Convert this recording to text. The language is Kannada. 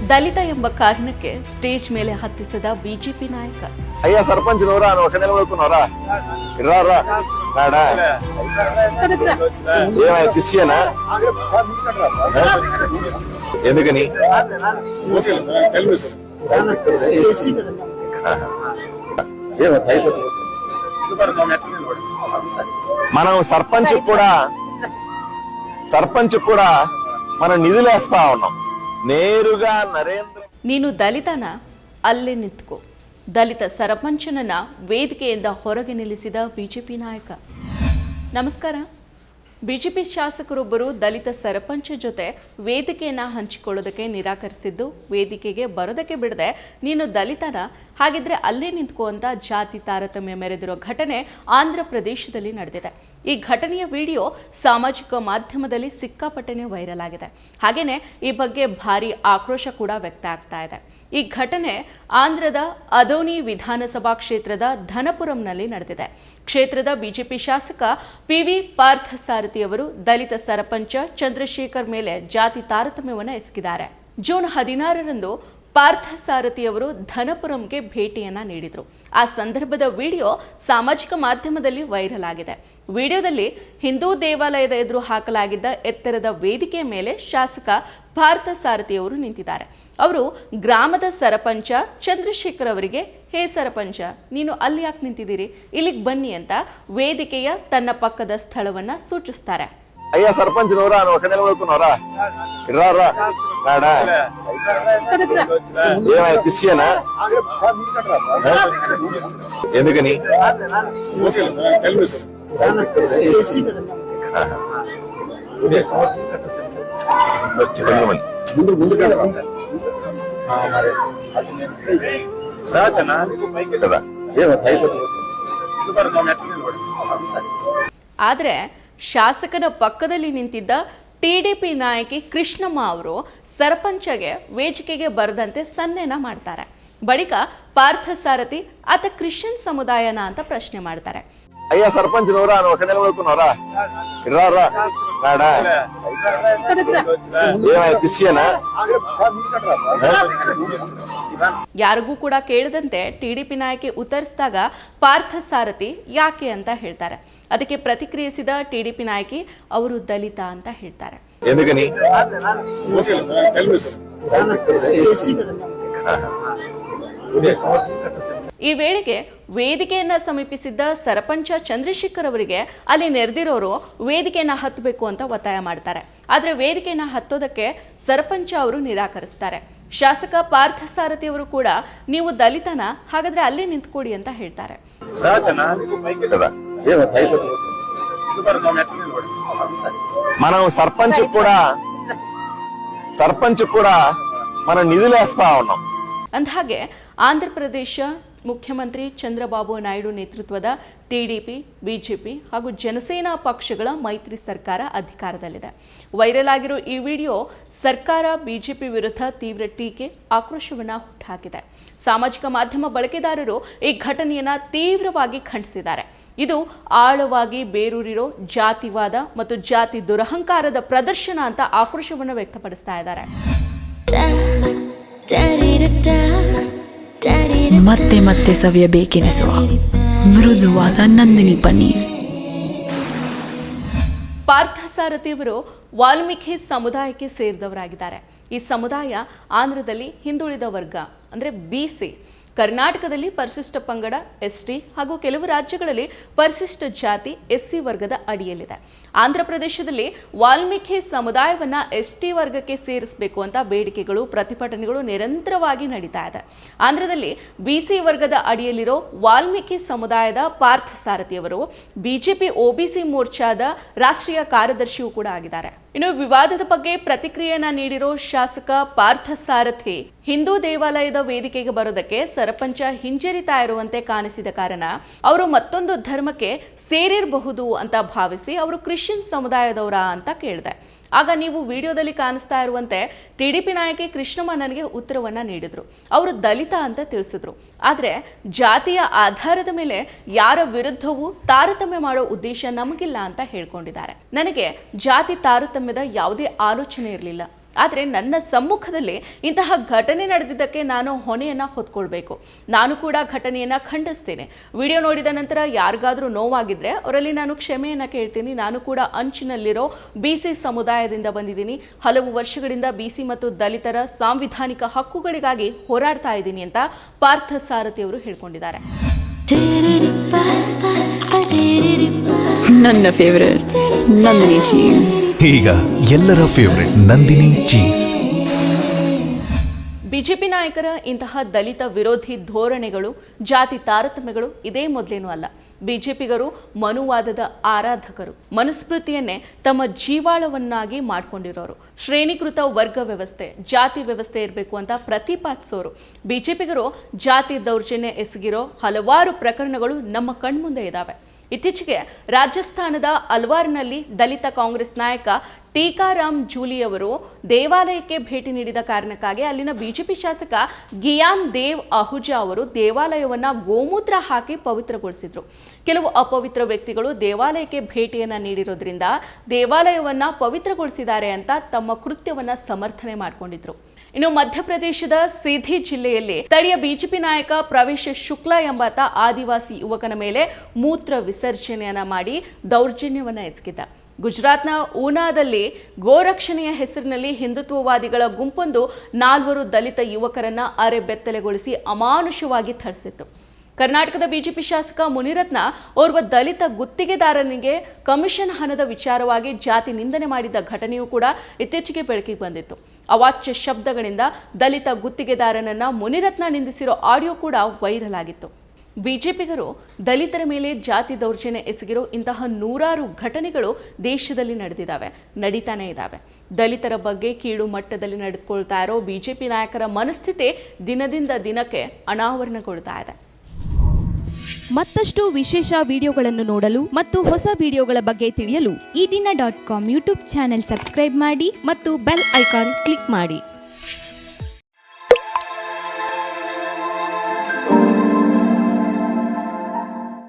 ದಲಿತ ಎಂಬ ಕಾರಣಕ್ಕೆ ಸ್ಟೇಜ್ ಮೇಲೆ ಹತ್ತಿಸಿದ ಬಿಜೆಪಿ ನಾಯಕ. ಅಯ್ಯ ಸರ್ಪಂಚ್ ನವರ ಒಕ್ಕನೆ ನವರ ಇರಾರ ಬೇಡ ಕಿಸಿಯನ ఎందుకని మనం సర్పంచ్ కూడా మనం నిధులేస్తా ఉన్నాం నేరుగా నరేంద్ర. ನೀನು ದಲಿತನ ಅಲ್ಲೇ ನಿಂತ್ಕೋ. ದಲಿತ ಸರಪಂಚನನ್ನ ವೇದಿಕೆಯಿಂದ ಹೊರಗೆ ನಿಲ್ಲಿಸಿದ ಬಿಜೆಪಿ ನಾಯಕ. ನಮಸ್ಕಾರ. ಬಿಜೆಪಿ ಶಾಸಕರೊಬ್ಬರು ದಲಿತ ಸರಪಂಚ ಜೊತೆ ವೇದಿಕೆಯನ್ನ ಹಂಚಿಕೊಳ್ಳೋದಕ್ಕೆ ನಿರಾಕರಿಸಿದ್ದು, ವೇದಿಕೆಗೆ ಬರೋದಕ್ಕೆ ಬಿಡದೆ ನೀನು ದಲಿತನ, ಹಾಗಿದ್ರೆ ಅಲ್ಲೇ ನಿಂತ್ಕೋ ಅಂತ ಜಾತಿ ತಾರತಮ್ಯ ಮೆರೆದಿರೋ ಘಟನೆ ಆಂಧ್ರ ಪ್ರದೇಶದಲ್ಲಿ ನಡೆದಿದೆ. ಈ ಘಟನೆಯ ವಿಡಿಯೋ ಸಾಮಾಜಿಕ ಮಾಧ್ಯಮದಲ್ಲಿ ಸಿಕ್ಕಾಪಟ್ಟೆನೇ ವೈರಲ್ ಆಗಿದೆ. ಹಾಗೇನೆ ಈ ಬಗ್ಗೆ ಭಾರಿ ಆಕ್ರೋಶ ಕೂಡ ವ್ಯಕ್ತ ಆಗ್ತಾ ಇದೆ. ಈ ಘಟನೆ ಆಂಧ್ರದ ಅದೋನಿ ವಿಧಾನಸಭಾ ಕ್ಷೇತ್ರದ ಧನಪುರಂನಲ್ಲಿ ನಡೆದಿದೆ. ಕ್ಷೇತ್ರದ ಬಿಜೆಪಿ ಶಾಸಕ ಪಿವಿ ಪಾರ್ಥಸಾರಥಿ ಅವರು ದಲಿತ ಸರಪಂಚ ಚಂದ್ರಶೇಖರ್ ಮೇಲೆ ಜಾತಿ ತಾರತಮ್ಯವನ್ನು ಎಸಗಿದ್ದಾರೆ. ಜೂನ್ 16ರಂದು ಪಾರ್ಥಸಾರಥಿ ಅವರು ಧನಪುರಂಗೆ ಭೇಟಿಯನ್ನ ನೀಡಿದರು. ಆ ಸಂದರ್ಭದ ವಿಡಿಯೋ ಸಾಮಾಜಿಕ ಮಾಧ್ಯಮದಲ್ಲಿ ವೈರಲ್ ಆಗಿದೆ. ವಿಡಿಯೋದಲ್ಲಿ ಹಿಂದೂ ದೇವಾಲಯದ ಎದುರು ಹಾಕಲಾಗಿದ್ದ ಎತ್ತರದ ವೇದಿಕೆಯ ಮೇಲೆ ಶಾಸಕ ಪಾರ್ಥಸಾರಥಿ ಅವರು ನಿಂತಿದ್ದಾರೆ. ಅವರು ಗ್ರಾಮದ ಸರಪಂಚ ಚಂದ್ರಶೇಖರ್ ಅವರಿಗೆ, ಹೇ ಸರಪಂಚ, ನೀನು ಅಲ್ಲಿ ಯಾಕೆ ನಿಂತಿದ್ದೀರಿ, ಇಲ್ಲಿಗೆ ಬನ್ನಿ ಅಂತ ವೇದಿಕೆಯ ತನ್ನ ಪಕ್ಕದ ಸ್ಥಳವನ್ನ ಸೂಚಿಸ್ತಾರೆ. ಅಯ್ಯ ಸರ್ಪಂಚ್ ನವರ ಒಕ್ಕನೆ ಇರಾರ ಬೇಡ ಕಿಸಿಯನ ఎందుకని ಆದ್ರೆ ಶಾಸಕನ ಪಕ್ಕದಲ್ಲಿ ನಿಂತಿದ್ದ ಟಿಡಿಪಿ ನಾಯಕಿ ಕೃಷ್ಣಮ್ಮ ಅವರು ಸರಪಂಚಗೆ ವೇದಿಕೆಗೆ ಬರದಂತೆ ಸನ್ನೆನ ಮಾಡ್ತಾರೆ. ಬಳಿಕ ಪಾರ್ಥಸಾರಥಿ ಆತ ಕ್ರಿಶ್ಚಿಯನ್ ಸಮುದಾಯನ ಅಂತ ಪ್ರಶ್ನೆ ಮಾಡ್ತಾರೆ. ಅಯ್ಯ ಸರ್ಪಂಚ್ ನವರ ಒಕ್ಕನೆ ಇರಾರ ಬೇಡ ಕಿಸಿಯನ ಯಾರಿಗೂ ಕೂಡ ಕೇಳದಂತೆ ಟಿಡಿಪಿ ನಾಯಕಿ ಉತ್ತರಿಸಿದಾಗ ಪಾರ್ಥಸಾರಥಿ ಯಾಕೆ ಅಂತ ಹೇಳ್ತಾರೆ. ಅದಕ್ಕೆ ಪ್ರತಿಕ್ರಿಯಿಸಿದ ಟಿಡಿಪಿ ನಾಯಕಿ ಅವರು ದಲಿತ ಅಂತ ಹೇಳ್ತಾರೆ. ఎందుకని ಈ ವೇಳೆಗೆ ವೇದಿಕೆಯನ್ನ ಸಮೀಪಿಸಿದ್ದ ಸರಪಂಚ ಚಂದ್ರಶೇಖರ್ ಅವರಿಗೆ ಅಲ್ಲಿ ನೆರೆದಿರೋರು ವೇದಿಕೆಯನ್ನ ಹತ್ತಬೇಕು ಅಂತ ಒತ್ತಾಯ ಮಾಡ್ತಾರೆ. ಆದ್ರೆ ವೇದಿಕೆಯನ್ನ ಹತ್ತೋದಕ್ಕೆ ಸರಪಂಚ ಅವರು ನಿರಾಕರಿಸ್ತಾರೆ. ಶಾಸಕ ಪಾರ್ಥಸಾರಥಿ ಅವರು ಕೂಡ ನೀವು ದಲಿತನ, ಹಾಗಾದ್ರೆ ಅಲ್ಲೇ ನಿಂತ್ಕೊಡಿ ಅಂತ ಹೇಳ್ತಾರೆ. మనం సర్పంచ్ కూడా మనం నిధులేస్తా ఉన్నాం. ಅಂದಹಾಗೆ ಆಂಧ್ರ ಪ್ರದೇಶ ಮುಖ್ಯಮಂತ್ರಿ ಚಂದ್ರಬಾಬು ನಾಯ್ಡು ನೇತೃತ್ವದ ಟಿಡಿಪಿ, ಬಿಜೆಪಿ ಹಾಗೂ ಜನಸೇನಾ ಪಕ್ಷಗಳ ಮೈತ್ರಿ ಸರ್ಕಾರ ಅಧಿಕಾರದಲ್ಲಿದೆ. ವೈರಲ್ ಆಗಿರೋ ಈ ವಿಡಿಯೋ ಸರ್ಕಾರ ಬಿಜೆಪಿ ವಿರುದ್ಧ ತೀವ್ರ ಟೀಕೆ, ಆಕ್ರೋಶವನ್ನು ಹುಟ್ಟುಹಾಕಿದೆ. ಸಾಮಾಜಿಕ ಮಾಧ್ಯಮ ಬಳಕೆದಾರರು ಈ ಘಟನೆಯನ್ನ ತೀವ್ರವಾಗಿ ಖಂಡಿಸಿದ್ದಾರೆ. ಇದು ಆಳವಾಗಿ ಬೇರೂರಿರೋ ಜಾತಿವಾದ ಮತ್ತು ಜಾತಿ ದುರಹಂಕಾರದ ಪ್ರದರ್ಶನ ಅಂತ ಆಕ್ರೋಶವನ್ನು ವ್ಯಕ್ತಪಡಿಸ್ತಾ ಇದ್ದಾರೆ. ಮತ್ತೆ ಮತ್ತೆ ಸವಿಯಬೇಕೆನಿಸುವ ಮೃದುವಾದ ನಂದಿನಿ ಪನ್ನೀರ್. ಪಾರ್ಥಸಾರಥಿ ಅವರು ವಾಲ್ಮೀಕಿ ಸಮುದಾಯಕ್ಕೆ ಸೇರಿದವರಾಗಿದ್ದಾರೆ. ಈ ಸಮುದಾಯ ಆಂಧ್ರದಲ್ಲಿ ಹಿಂದುಳಿದ ವರ್ಗ ಅಂದರೆ ಬಿಸಿ, ಕರ್ನಾಟಕದಲ್ಲಿ ಪರಿಶಿಷ್ಟ ಪಂಗಡ ಎಸ್ಟಿ ಹಾಗೂ ಕೆಲವು ರಾಜ್ಯಗಳಲ್ಲಿ ಪರಿಶಿಷ್ಟ ಜಾತಿ ಎಸ್ಸಿ ವರ್ಗದ ಅಡಿಯಲ್ಲಿದೆ. ಆಂಧ್ರ ಪ್ರದೇಶದಲ್ಲಿ ವಾಲ್ಮೀಕಿ ಸಮುದಾಯವನ್ನ ಎಸ್ಟಿ ವರ್ಗಕ್ಕೆ ಸೇರಿಸಬೇಕು ಅಂತ ಬೇಡಿಕೆಗಳು, ಪ್ರತಿಭಟನೆಗಳು ನಿರಂತರವಾಗಿ ನಡೀತಾ ಇದೆ. ಆಂಧ್ರದಲ್ಲಿ ಬಿಸಿ ವರ್ಗದ ಅಡಿಯಲ್ಲಿರೋ ವಾಲ್ಮೀಕಿ ಸಮುದಾಯದ ಪಾರ್ಥಸಾರಥಿ ಅವರು ಬಿಜೆಪಿ ಒಬಿಸಿ ಮೋರ್ಚಾದ ರಾಷ್ಟ್ರೀಯ ಕಾರ್ಯದರ್ಶಿಯೂ ಕೂಡ ಆಗಿದ್ದಾರೆ. ಇನ್ನು ವಿವಾದದ ಬಗ್ಗೆ ಪ್ರತಿಕ್ರಿಯೆಯನ್ನ ನೀಡಿರೋ ಶಾಸಕ ಪಾರ್ಥಸಾರಥಿ, ಹಿಂದೂ ದೇವಾಲಯದ ವೇದಿಕೆಗೆ ಬರೋದಕ್ಕೆ ಸರಪಂಚ ಹಿಂಜರಿತಾ ಇರುವಂತೆ ಕಾಣಿಸಿದ ಕಾರಣ ಅವರು ಮತ್ತೊಂದು ಧರ್ಮಕ್ಕೆ ಸೇರಿರಬಹುದು ಅಂತ ಭಾವಿಸಿ ಅವರು ಕ್ರಿಶ್ಚಿಯನ್ ಸಮುದಾಯದವರ ಅಂತ ಕೇಳಿದೆ. ಆಗ ನೀವು ವಿಡಿಯೋದಲ್ಲಿ ಕಾಣಿಸ್ತಾ ಇರುವಂತೆ ಟಿಡಿಪಿ ನಾಯಕಿ ಕೃಷ್ಣಮ್ಮ ನನಗೆ ಉತ್ತರವನ್ನ ನೀಡಿದ್ರು. ಅವರು ದಲಿತ ಅಂತ ತಿಳಿಸಿದ್ರು. ಆದರೆ ಜಾತಿಯ ಆಧಾರದ ಮೇಲೆ ಯಾರ ವಿರುದ್ಧವೂ ತಾರತಮ್ಯ ಮಾಡೋ ಉದ್ದೇಶ ನಮಗಿಲ್ಲ ಅಂತ ಹೇಳ್ಕೊಂಡಿದ್ದಾರೆ. ನನಗೆ ಜಾತಿ ತಾರತಮ್ಯದ ಯಾವುದೇ ಆಲೋಚನೆ ಇರಲಿಲ್ಲ. ಆದರೆ ನನ್ನ ಸಮ್ಮುಖದಲ್ಲೇ ಇಂತಹ ಘಟನೆ ನಡೆದಿದ್ದಕ್ಕೆ ನಾನು ಹೊಣೆಯನ್ನು ಹೊತ್ಕೊಳ್ಬೇಕು. ನಾನು ಕೂಡ ಘಟನೆಯನ್ನು ಖಂಡಿಸ್ತೇನೆ. ವಿಡಿಯೋ ನೋಡಿದ ನಂತರ ಯಾರಿಗಾದರೂ ನೋವಾಗಿದ್ರೆ ಅವರಲ್ಲಿ ನಾನು ಕ್ಷಮೆಯನ್ನು ಕೇಳ್ತೀನಿ. ನಾನು ಕೂಡ ಅಂಚಿನಲ್ಲಿರೋ BC ಸಮುದಾಯದಿಂದ ಬಂದಿದ್ದೀನಿ. ಹಲವು ವರ್ಷಗಳಿಂದ BC ಮತ್ತು ದಲಿತರ ಸಾಂವಿಧಾನಿಕ ಹಕ್ಕುಗಳಿಗಾಗಿ ಹೋರಾಡ್ತಾ ಇದ್ದೀನಿ ಅಂತ ಪಾರ್ಥ ಸಾರಥಿ ಅವರು ಹೇಳ್ಕೊಂಡಿದ್ದಾರೆ. ನನ್ನ ಫೇವರೇಟ್ ನಂದಿನಿ ಚೀಸ್. ಈಗ ಎಲ್ಲರ ಫೇವರೇಟ್ ನಂದಿನಿ ಚೀಸ್. ಬಿಜೆಪಿ ನಾಯಕರ ಇಂತಹ ದಲಿತ ವಿರೋಧಿ ಧೋರಣೆಗಳು, ಜಾತಿ ತಾರತಮ್ಯಗಳು ಇದೇ ಮೊದಲೇನೂ ಅಲ್ಲ. ಬಿಜೆಪಿಗರು ಮನುವಾದದ ಆರಾಧಕರು, ಮನುಸ್ಮೃತಿಯನ್ನೇ ತಮ್ಮ ಜೀವಾಳವನ್ನಾಗಿ ಮಾಡಿಕೊಂಡಿರೋರು, ಶ್ರೇಣೀಕೃತ ವರ್ಗ ವ್ಯವಸ್ಥೆ, ಜಾತಿ ವ್ಯವಸ್ಥೆ ಇರಬೇಕು ಅಂತ ಪ್ರತಿಪಾದಿಸೋರು. ಬಿಜೆಪಿಗರು ಜಾತಿ ದೌರ್ಜನ್ಯ ಎಸಗಿರೋ ಹಲವಾರು ಪ್ರಕರಣಗಳು ನಮ್ಮ ಕಣ್ಮುಂದೆ ಇದ್ದಾವೆ. ಇತ್ತೀಚೆಗೆ ರಾಜಸ್ಥಾನದ ಅಲ್ವಾರ್ನಲ್ಲಿ ದಲಿತ ಕಾಂಗ್ರೆಸ್ ನಾಯಕ ಟೀಕಾರಾಮ್ ಜೂಲಿ ಅವರು ದೇವಾಲಯಕ್ಕೆ ಭೇಟಿ ನೀಡಿದ ಕಾರಣಕ್ಕಾಗಿ ಅಲ್ಲಿನ ಬಿಜೆಪಿ ಶಾಸಕ ಗಿಯಾನ್ ದೇವ್ ಅಹುಜಾ ಅವರು ದೇವಾಲಯವನ್ನು ಗೋಮೂತ್ರ ಹಾಕಿ ಪವಿತ್ರಗೊಳಿಸಿದ್ರು. ಕೆಲವು ಅಪವಿತ್ರ ವ್ಯಕ್ತಿಗಳು ದೇವಾಲಯಕ್ಕೆ ಭೇಟಿಯನ್ನು ನೀಡಿರೋದ್ರಿಂದ ದೇವಾಲಯವನ್ನು ಪವಿತ್ರಗೊಳಿಸಿದ್ದಾರೆ ಅಂತ ತಮ್ಮ ಕೃತ್ಯವನ್ನು ಸಮರ್ಥನೆ ಮಾಡಿಕೊಂಡಿದ್ರು. ಇನ್ನು ಮಧ್ಯಪ್ರದೇಶದ ಸಿಧಿ ಜಿಲ್ಲೆಯಲ್ಲಿ ಸ್ಥಳೀಯ ಬಿಜೆಪಿ ನಾಯಕ ಪ್ರವೇಶ್ ಶುಕ್ಲಾ ಎಂಬಾತ ಆದಿವಾಸಿ ಯುವಕನ ಮೇಲೆ ಮೂತ್ರ ವಿಸರ್ಜನೆಯನ್ನ ಮಾಡಿ ದೌರ್ಜನ್ಯವನ್ನ ಎಸಗಿದ್ದ. ಗುಜರಾತ್ನ ಊನಾದಲ್ಲಿ ಗೋರಕ್ಷಣೆಯ ಹೆಸರಿನಲ್ಲಿ ಹಿಂದುತ್ವವಾದಿಗಳ ಗುಂಪೊಂದು 4 ದಲಿತ ಯುವಕರನ್ನ ಅರೆಬೆತ್ತಲೆಗೊಳಿಸಿ ಅಮಾನುಷವಾಗಿ ಥಳಿಸಿತ್ತು. ಕರ್ನಾಟಕದ ಬಿಜೆಪಿ ಶಾಸಕ ಮುನಿರತ್ನ ಓರ್ವ ದಲಿತ ಗುತ್ತಿಗೆದಾರನಿಗೆ ಕಮಿಷನ್ ಹಣದ ವಿಚಾರವಾಗಿ ಜಾತಿ ನಿಂದನೆ ಮಾಡಿದ್ದ ಘಟನೆಯೂ ಕೂಡ ಇತ್ತೀಚೆಗೆ ಬೆಳಕಿಗೆ ಬಂದಿತ್ತು. ಅವಾಚ್ಯ ಶಬ್ದಗಳಿಂದ ದಲಿತ ಗುತ್ತಿಗೆದಾರನನ್ನ ಮುನಿರತ್ನ ನಿಂದಿಸಿರೋ ಆಡಿಯೋ ಕೂಡ ವೈರಲ್ ಆಗಿತ್ತು. ಬಿಜೆಪಿಗರು ದಲಿತರ ಮೇಲೆ ಜಾತಿ ದೌರ್ಜನ್ಯ ಎಸಗಿರೋ ಇಂತಹ 100 ಘಟನೆಗಳು ದೇಶದಲ್ಲಿ ನಡೀತಾನೆ ಇದ್ದಾವೆ. ದಲಿತರ ಬಗ್ಗೆ ಕೀಳು ಮಟ್ಟದಲ್ಲಿ ನಡೆದುಕೊಳ್ತಾ ಇರೋ ಬಿಜೆಪಿ ನಾಯಕರ ಮನಸ್ಥಿತಿ ದಿನದಿಂದ ದಿನಕ್ಕೆ ಅನಾವರಣಗೊಳ್ತಾ ಇದೆ. ಮತ್ತಷ್ಟು ವಿಶೇಷ ವಿಡಿಯೋಗಳನ್ನು ನೋಡಲು ಮತ್ತು ಹೊಸ ವಿಡಿಯೋಗಳ ಬಗ್ಗೆ ತಿಳಿಯಲು ಈ ದಿನ .com ಯೂಟ್ಯೂಬ್ ಚಾನೆಲ್ ಸಬ್ಸ್ಕ್ರೈಬ್ ಮಾಡಿ ಮತ್ತು ಬೆಲ್ ಐಕಾನ್ ಕ್ಲಿಕ್ ಮಾಡಿ.